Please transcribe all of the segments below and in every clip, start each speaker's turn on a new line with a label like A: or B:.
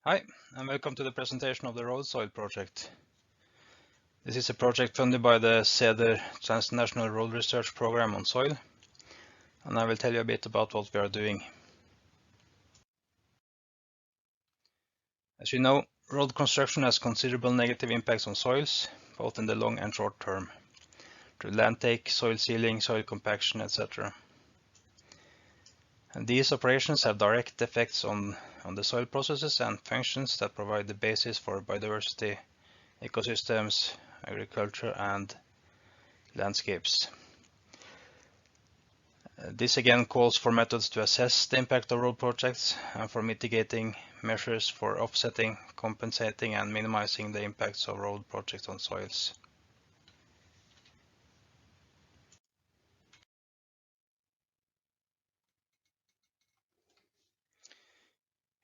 A: Hi, and welcome to the presentation of the RoadSoil project. This is a project funded by the SEDER Transnational Road Research Program on Soil, and I will tell you a bit about what we are doing. As you know, road construction has considerable negative impacts on soils, both in the long and short term, through land take, soil sealing, soil compaction, etc. And these operations have direct effects on the soil processes and functions that provide the basis for biodiversity, ecosystems, agriculture and landscapes. This again calls for methods to assess the impact of road projects and for mitigating measures for offsetting, compensating and minimizing the impacts of road projects on soils.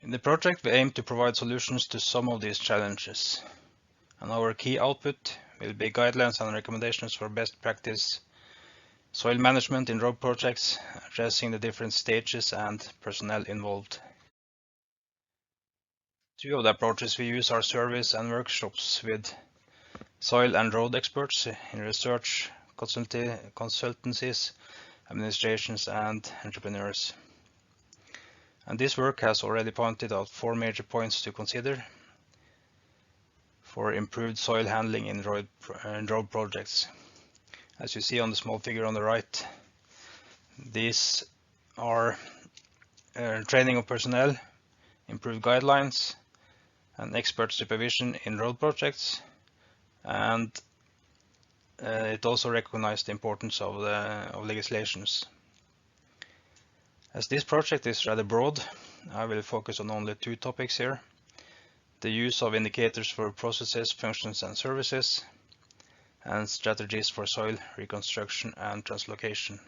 A: In the project, we aim to provide solutions to some of these challenges, and our key output will be guidelines and recommendations for best practice soil management in road projects, addressing the different stages and personnel involved. Two of the approaches we use are surveys and workshops with soil and road experts in research, consultancies, administrations and entrepreneurs. And this work has already pointed out 4 major points to consider for improved soil handling in road projects. As you see on the small figure on the right, these are training of personnel, improved guidelines, and expert supervision in road projects, and it also recognized the importance of legislations. As this project is rather broad, I will focus on only 2 topics here: the use of indicators for processes, functions and services, and strategies for soil reconstruction and translocation.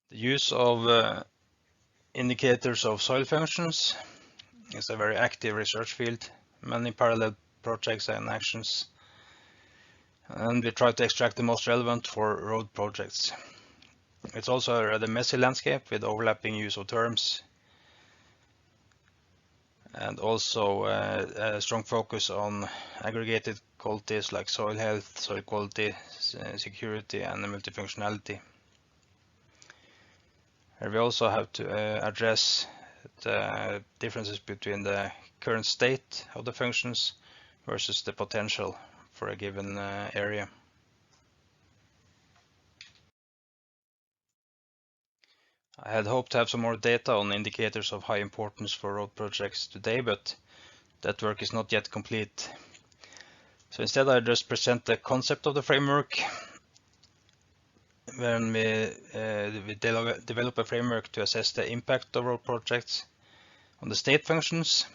A: The use of indicators of soil functions is a very active research field, many parallel projects and actions, and we try to extract the most relevant for road projects. It's also a rather messy landscape with overlapping use of terms, and also a strong focus on aggregated qualities like soil health, soil quality, security and multifunctionality. Here we also have to address the differences between the current state of the functions versus the potential for a given area. I had hoped to have some more data on indicators of high importance for road projects today, but that work is not yet complete. So instead I just present the concept of the framework. When we develop a framework to assess the impact of road projects on the state functions,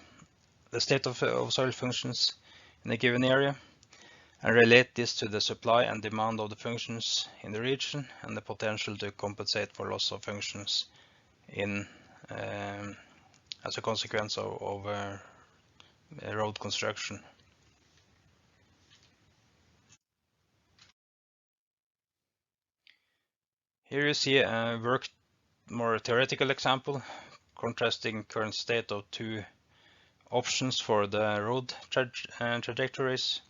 A: the state of soil functions in a given area, and relate this to the supply and demand of the functions in the region and the potential to compensate for loss of functions in as a consequence of road construction. Here you see a more theoretical example contrasting current state of 2 options for the road trajectories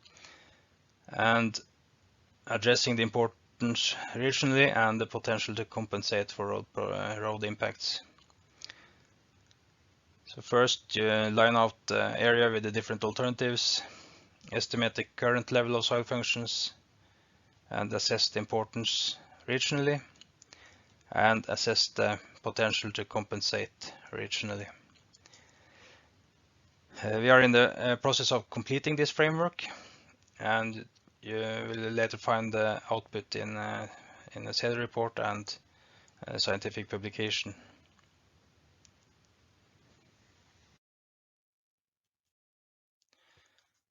A: and addressing the importance regionally and the potential to compensate for road impacts. So first you line out the area with the different alternatives, estimate the current level of soil functions and assess the importance regionally, and assess the potential to compensate regionally. We are in the process of completing this framework, and you will later find the output in a SEDER report and a scientific publication.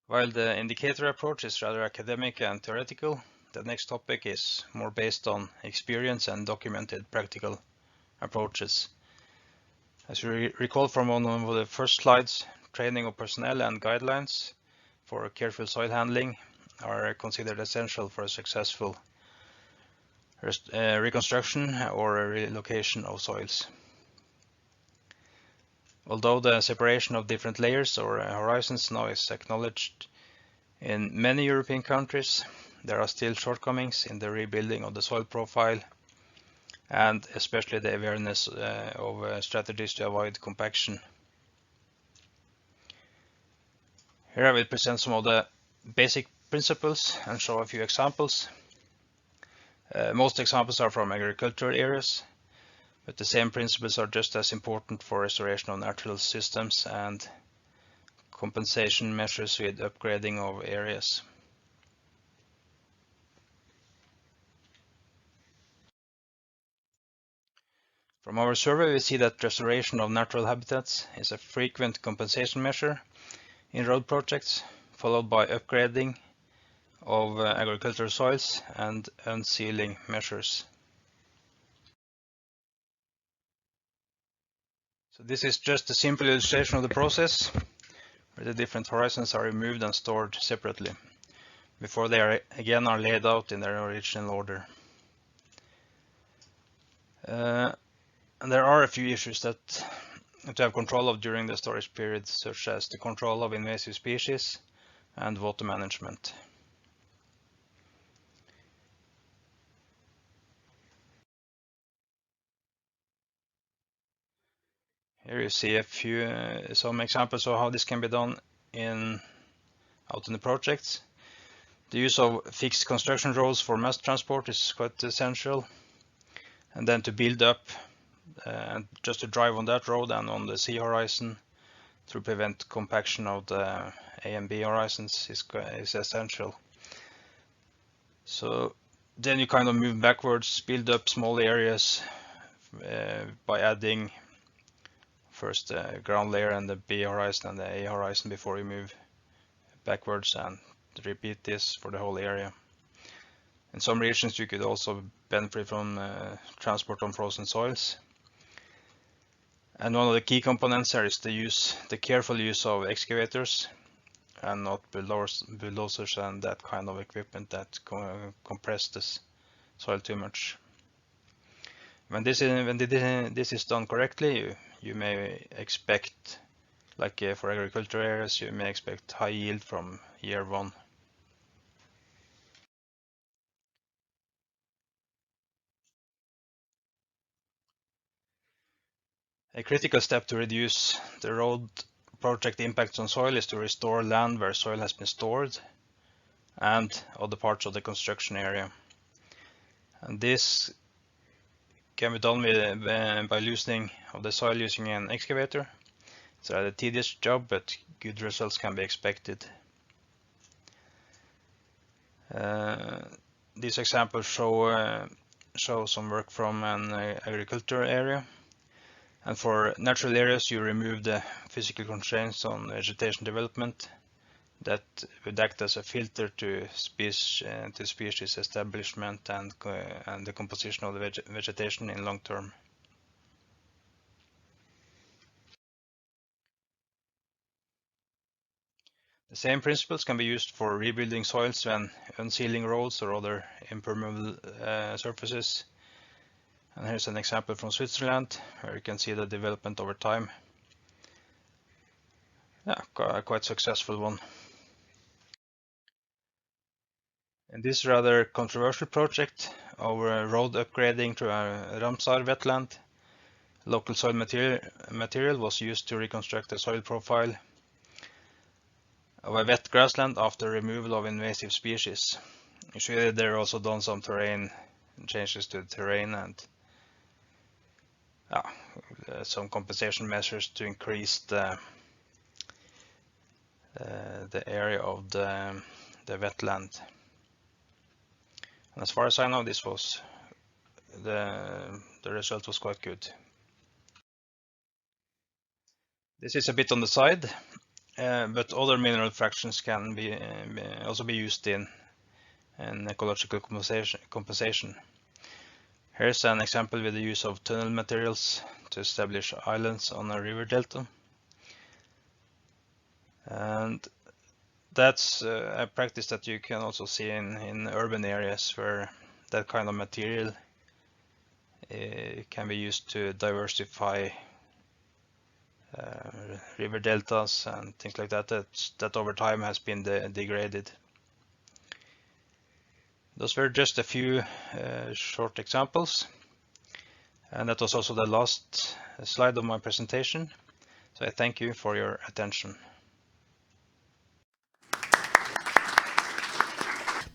A: While the indicator approach is rather academic and theoretical, the next topic is more based on experience and documented practical approaches. As you recall from one of the first slides, training of personnel and guidelines for careful soil handling are considered essential for a successful reconstruction or a relocation of soils. Although the separation of different layers or horizons now is acknowledged in many European countries, there are still shortcomings in the rebuilding of the soil profile, and especially the awareness of strategies to avoid compaction. Here I will present some of the basic principles and show a few examples. Most examples are from agricultural areas, but the same principles are just as important for restoration of natural systems and compensation measures with upgrading of areas. From our survey, we see that restoration of natural habitats is a frequent compensation measure in road projects, followed by upgrading of agricultural soils and unsealing measures. So this is just a simple illustration of the process, where the different horizons are removed and stored separately before they are laid out in their original order. And there are a few issues that to have control of during the storage period, such as the control of invasive species and water management. Here you see some examples of how this can be done out in the projects. The use of fixed construction roads for mass transport is quite essential, and then to build up and just to drive on that road and on the sea horizon to prevent compaction of the A and B horizons is essential. So then you kind of move backwards, build up small areas by adding first the ground layer and the B horizon and the A horizon before you move backwards, and repeat this for the whole area. In some regions you could also benefit from transport on frozen soils. And one of the key components here is the careful use of excavators and not bulldozers and that kind of equipment that compress the soil too much. When this is done correctly, you may expect, like for agricultural areas, you may expect high yield from year one. A critical step to reduce the road project impacts on soil is to restore land where soil has been stored and other parts of the construction area. And this can be done by loosening of the soil using an excavator. It's a tedious job, but good results can be expected. These examples show some work from an agricultural area. And for natural areas, you remove the physical constraints on vegetation development that would act as a filter to species establishment and the composition of the vegetation in long term. The same principles can be used for rebuilding soils when unsealing roads or other impermeable surfaces. And here's an example from Switzerland, where you can see the development over time. Yeah, a quite successful one. In this rather controversial project of road upgrading to a Ramsar wetland, local soil material was used to reconstruct the soil profile of a wet grassland after removal of invasive species. Usually there are also done some terrain changes to the terrain and some compensation measures to increase the area of the wetland. And as far as I know, this was the result was quite good. This is a bit on the side, but other mineral fractions can also be used in ecological compensation. Here's an example with the use of tunnel materials to establish islands on a river delta. And that's a practice that you can also see in urban areas where that kind of material can be used to diversify river deltas and things like that, that over time has been degraded. Those were just a few short examples, and that was also the last slide of my presentation. So I thank you for your attention.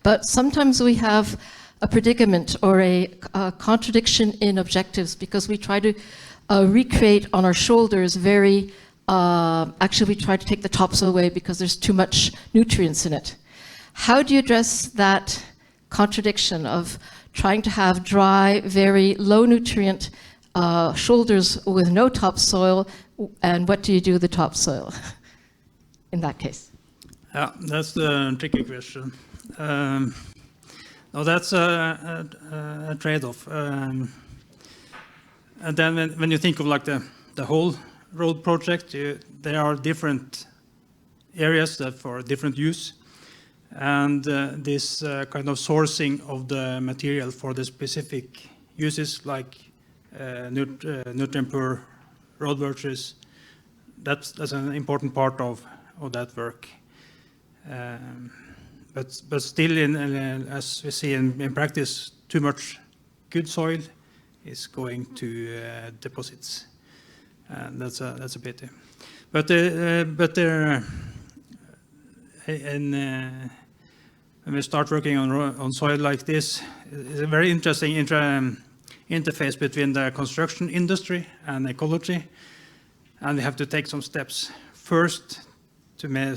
B: But sometimes we have a predicament or a contradiction in objectives, because we try to recreate on our shoulders actually we try to take the topsoil away because there's too much nutrients in it. How do you address that contradiction of trying to have dry, very low nutrient shoulders with no topsoil, and what do you do with the topsoil in that case?
C: Yeah, that's the tricky question. No, that's a trade-off. And then when you think of like the whole road project, there are different areas that for different use. And this kind of sourcing of the material for the specific uses, like nutrient-poor roadworks, that's an important part of that work. But still, as we see in practice, too much good soil is going to deposits, and that's a pity. But when we start working on soil like this, it's a very interesting interface between the construction industry and ecology, and we have to take some steps. First, to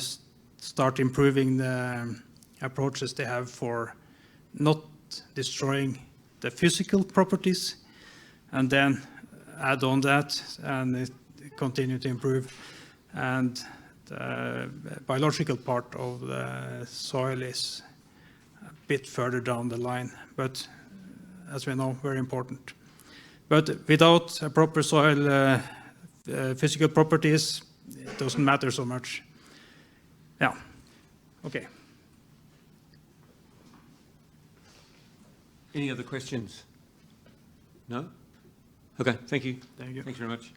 C: start improving the approaches they have for not destroying the physical properties, and then add on that and continue to improve. And the biological part of the soil is a bit further down the line, but as we know, very important. But without a proper soil physical properties, it doesn't matter so much. Yeah, okay.
D: Any other questions? No? Okay, thank you.
C: Thank you.
D: Thanks very much.